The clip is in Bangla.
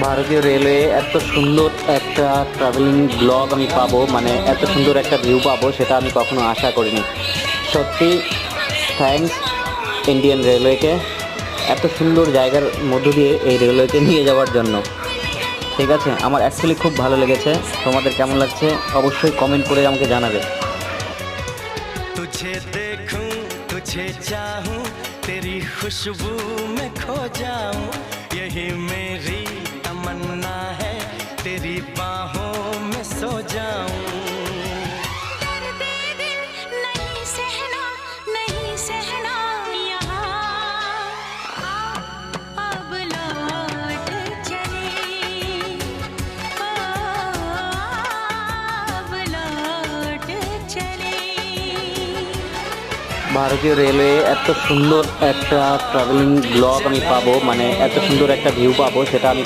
ভারতীয় রেলওয়ে এত সুন্দর একটা ট্রাভেলিং ব্লগ আমি পাবো, মানে এত সুন্দর একটা ভিউ পাবো, সেটা আমি কখনো আশা করিনি। সত্যি থ্যাঙ্কস ইন্ডিয়ান রেলওয়েকে, এত সুন্দর জায়গার মধ্য দিয়ে এই রেলওয়েকে নিয়ে যাওয়ার জন্য। ঠিক আছে, আমার অ্যাকচুয়ালি খুব ভালো লেগেছে। তোমাদের কেমন লাগছে অবশ্যই কমেন্ট করে আমাকে জানাবে। तुझे देखूं तुझे चाहूं तेरी खुशबू में खो जाऊं, यही मेरी तमन्ना है तेरी बाहों में सो जाऊं। नहीं सहना नहीं सहना यहाँ, अब लौट चले, अब लौट चले। ভারতীয় রেলওয়ে এত সুন্দর একটা ট্রাভেলিং ব্লগ আমি পাবো, মানে এত সুন্দর একটা ভিউ পাবো, সেটা আমি